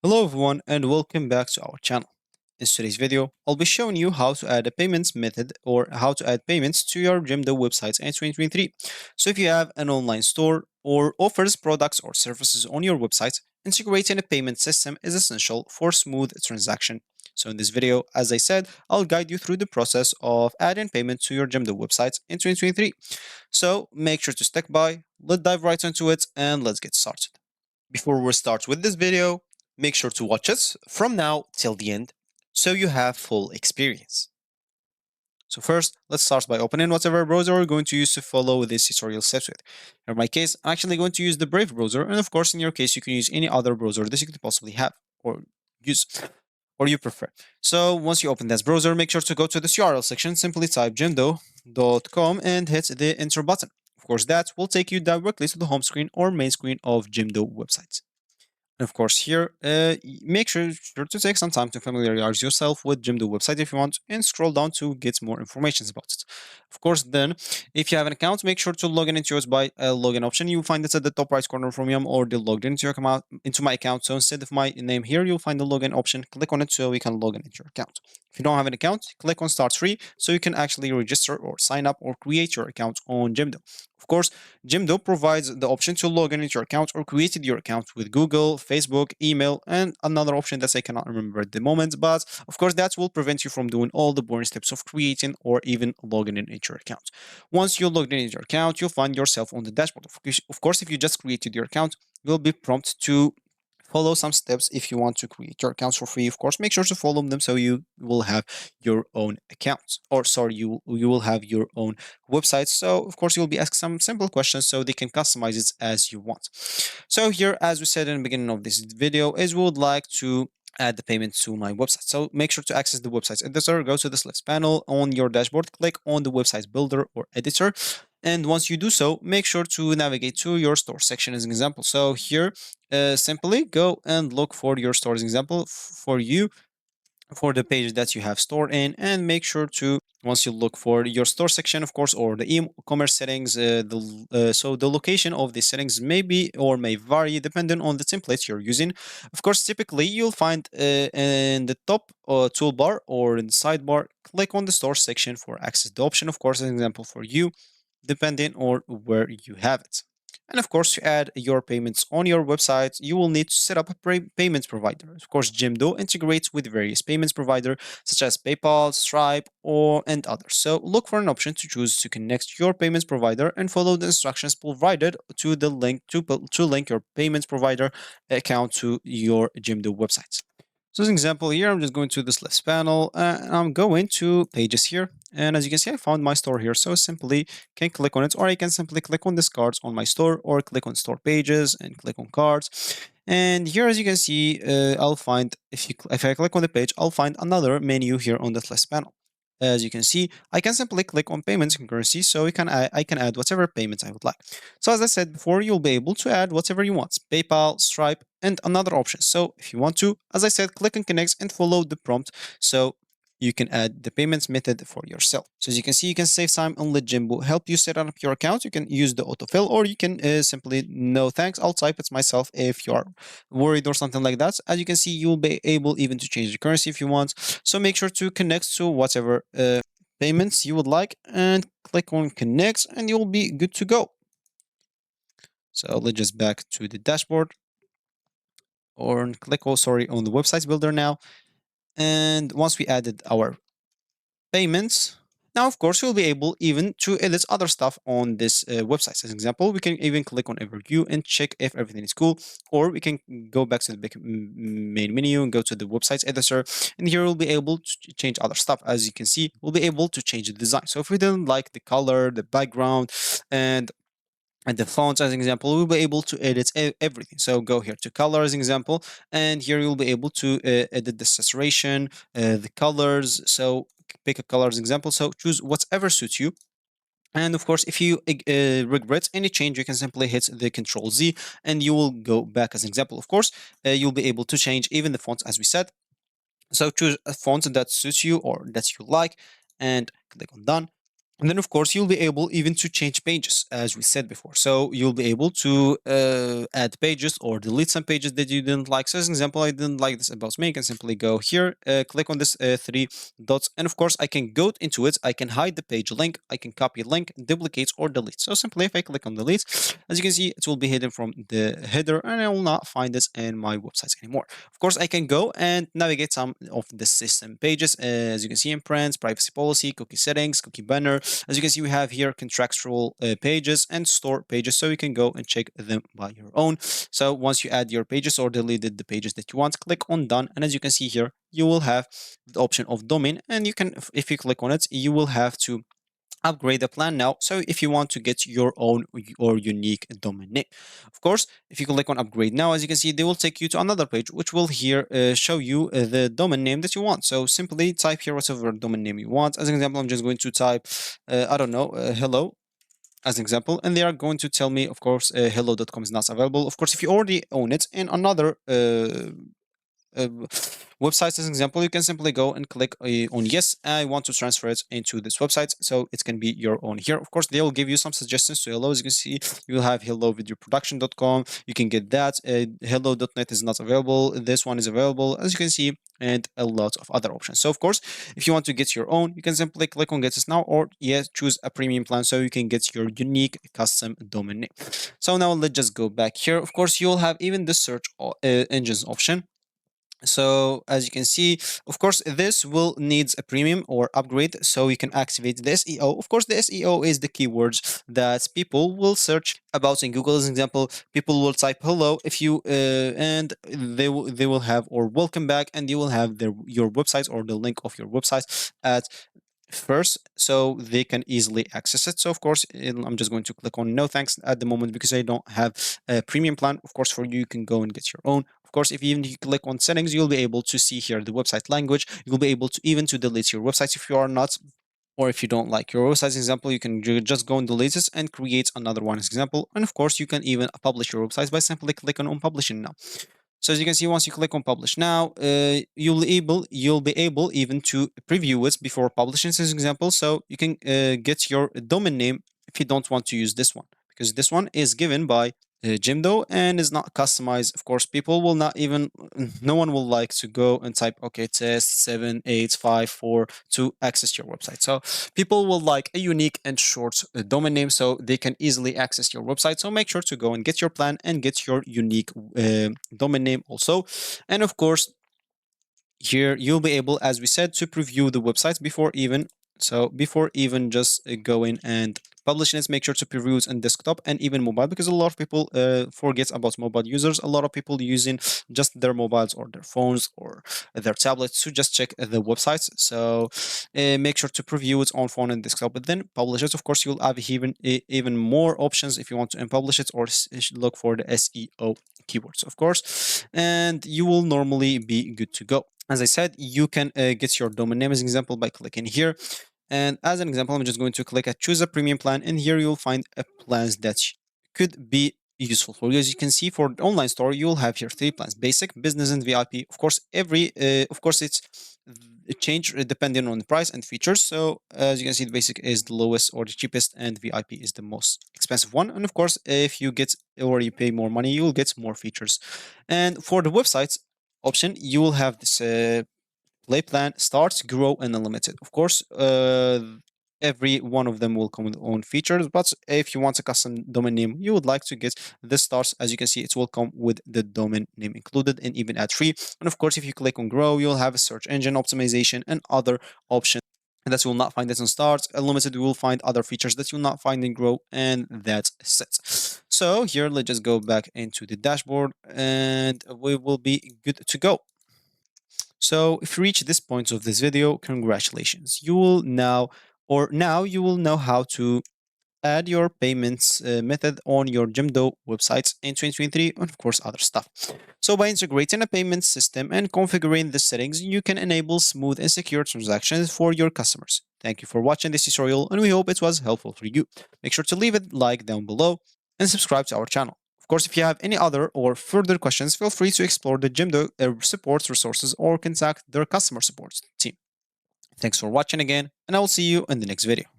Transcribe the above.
Hello everyone and welcome back to our channel. In today's video, I'll be showing you how to add a payments method or how to add payments to your Jimdo websites in 2023. So if you have an online store or offers products or services on your website, integrating a payment system is essential for smooth transaction. So in this video, as I said, I'll guide you through the process of adding payment to your Jimdo websites in 2023. So make sure to stick by, let's dive right into it and let's get started. Before we start with this video, make sure to watch us from now till the end so you have full experience. So first, let's start by opening whatever browser we're going to use to follow this tutorial steps with. In my case, I'm actually going to use the Brave browser, and of course, in your case, you can use any other browser that you could possibly have or use or you prefer. So once you open this browser, make sure to go to this URL section, simply type jimdo.com and hit the enter button. Of course, that will take you directly to the home screen or main screen of Jimdo websites. And of course, here, make sure to take some time to familiarize yourself with Jimdo website if you want, and scroll down to get more information about it. Of course, then, if you have an account, make sure to log in into yours by a login option. You'll find it at the top right corner from you or the logged into your account into my account. So instead of my name here, you'll find the login option. Click on it so we can log in into your account. If you don't have an account, click on Start Free so you can actually register or sign up or create your account on Jimdo. Of course, Jimdo provides the option to log in into your account or created your account with Google, Facebook, email, and another option that I cannot remember at the moment. But of course, that will prevent you from doing all the boring steps of creating or even logging in into your account. Once you logged in into your account, you'll find yourself on the dashboard. Of course, if you just created your account, you'll be prompted to follow some steps if you want to create your accounts for free. Of course, make sure to follow them so you will have your own accounts, or sorry, you will have your own website. So of course, you'll be asked some simple questions so they can customize it as you want. So here, as we said in the beginning of this video, is we would like to add the payment to my website. So make sure to access the website editor, go to this left panel on your dashboard, click on the website builder or editor. And once you do so, make sure to navigate to your store section as an example. So here, simply go and look for your store as an example for you for the page that you have stored in, and make sure to once you look for your store section, of course, or the e-commerce settings, so the location of the settings may be or may vary depending on the templates you're using. Of course, typically you'll find in the top toolbar or in the sidebar, click on the store section for access the option, of course, as an example for you, depending on where you have it. And of course, to add your payments on your website, you will need to set up a payments provider. Of course, Jimdo integrates with various payments provider such as PayPal, Stripe, and others. So look for an option to choose to connect your payments provider and follow the instructions provided to the link to link your payments provider account to your Jimdo website. So as an example here, I'm just going to this left panel and I'm going to pages here. And as you can see, I found my store here. So simply can click on it, or I can simply click on this cards on my store, or click on store pages and click on cards. And here, as you can see, I'll find, if I click on the page, I'll find another menu here on this left panel. As you can see, I can simply click on payments concurrency, so I can add whatever payments I would like. So as I said before, you'll be able to add whatever you want, PayPal, Stripe, and another option. So if you want to, as I said, click on connect and follow the prompt so you can add the payments method for yourself. So as you can see, you can save time and let Jimbo help you set up your account. You can use the autofill, or you can simply no thanks, I'll type it myself if you are worried or something like that. As you can see, you'll be able even to change the currency if you want. So make sure to connect to whatever payments you would like and click on connect and you'll be good to go. So let's just back to the dashboard or click, oh, sorry, on the website builder now. And once we added our payments, now, of course, you'll be able even to edit other stuff on this website. As an example, we can even click on overview and check if everything is cool, or we can go back to the main menu and go to the website editor. And here we'll be able to change other stuff. As you can see, we'll be able to change the design. So if we didn't like the color, the background, and the fonts as an example, we'll be able to edit everything. So go here to color as an example, and here you'll be able to edit the saturation, the colors. So pick a color as an example. So choose whatever suits you. And of course, if you regret any change, you can simply hit the Control Z and you will go back as an example. Of course, you'll be able to change even the fonts as we said. So choose a font that suits you or that you like and click on done. And then, of course, you'll be able even to change pages, as we said before. So you'll be able to add pages or delete some pages that you didn't like. So, as an example, I didn't like this about me. I can simply go here, click on this three dots, and of course, I can go into it. I can hide the page link. I can copy link, duplicate, or delete. So simply, if I click on delete, as you can see, it will be hidden from the header, and I will not find this in my websites anymore. Of course, I can go and navigate some of the system pages, as you can see in print, privacy policy, cookie settings, cookie banner. As you can see, we have here contractual pages and store pages, so you can go and check them by your own. So once you add your pages or deleted the pages that you want, click on done. And as you can see here, you will have the option of domain, and you can, if you click on it, you will have to upgrade the plan now. So if you want to get your own or unique domain name, of course, if you click on upgrade now, as you can see, they will take you to another page which will here show you the domain name that you want. So simply type here whatever domain name you want. As an example, I'm just going to type I don't know, hello as an example, and they are going to tell me, of course, hello.com is not available. Of course, if you already own it in another uh, websites as an example, you can simply go and click on yes, I want to transfer it into this website, so it can be your own here. Of course, they will give you some suggestions to hello. As you can see, you will have hellovideoproduction.com. You can get that. Hello.net is not available. This one is available, as you can see, and a lot of other options. So of course, if you want to get your own, you can simply click on get this now, or yes, choose a premium plan so you can get your unique custom domain name. So now let's just go back here. Of course, you'll have even the search engines option. So as you can see, of course, this will needs a premium or upgrade so you can activate the SEO. Of course, the SEO is the keywords that people will search about in Google. As an example, people will type hello if you and they will have or welcome back, and you will have your website or the link of your website at first, so they can easily access it. So of course, I'm just going to click on no thanks at the moment because I don't have a premium plan. Of course, for you, you can go and get your own. Of course, if even you click on settings, you'll be able to see here the website language. You'll be able to even to delete your websites if you are not, or if you don't like your website example, you can just go and delete it and create another one example. And of course, you can even publish your websites by simply clicking on publishing now. So as you can see, once you click on publish now, you'll be able even to preview it before publishing, as an example. So you can get your domain name if you don't want to use this one, because this one is given by Jimdo and is not customized. Of course, people will not even, no one will like to go and type, okay, test 7854 to access your website. So people will like a unique and short domain name so they can easily access your website. So make sure to go and get your plan and get your unique domain name also. And of course, here you'll be able, as we said, to preview the websites before even just going and publishing it. Make sure to preview it on desktop and even mobile, because a lot of people forget about mobile users. A lot of people using just their mobiles or their phones or their tablets to just check the websites. So make sure to preview it on phone and desktop, but then publish it. Of course, you'll have even more options if you want to unpublish it or look for the SEO keywords, of course, and you will normally be good to go. As I said, you can get your domain name as an example by clicking here. And as an example, I'm just going to click at choose a premium plan. And here you'll find a plans that could be useful for you. As you can see, for the online store, you'll have here three plans: basic, business, and VIP. Of course, it change depending on the price and features. So as you can see, the basic is the lowest or the cheapest, and VIP is the most expensive one. And of course, if you get or you pay more money, you'll get more features. And for the websites option, you will have this play plan, start, grow, and unlimited. Of course, every one of them will come with own features, but if you want a custom domain name, you would like to get the stars. As you can see, it will come with the domain name included and even ad free. And of course, if you click on grow, you'll have a search engine optimization and other options that you will not find it on start. Unlimited, you will find other features that you will not find in grow, and that's it. So here, let's just go back into the dashboard and we will be good to go. So if you reach this point of this video, congratulations. You will now you will know how to add your payments method on your Jimdo websites in 2023, and of course other stuff. So by integrating a payment system and configuring the settings, you can enable smooth and secure transactions for your customers. Thank you for watching this tutorial, and we hope it was helpful for you. Make sure to leave a like down below and subscribe to our channel. Of course, if you have any other or further questions, feel free to explore the Jimdo support resources or contact their customer support team. Thanks for watching again, and I will see you in the next video.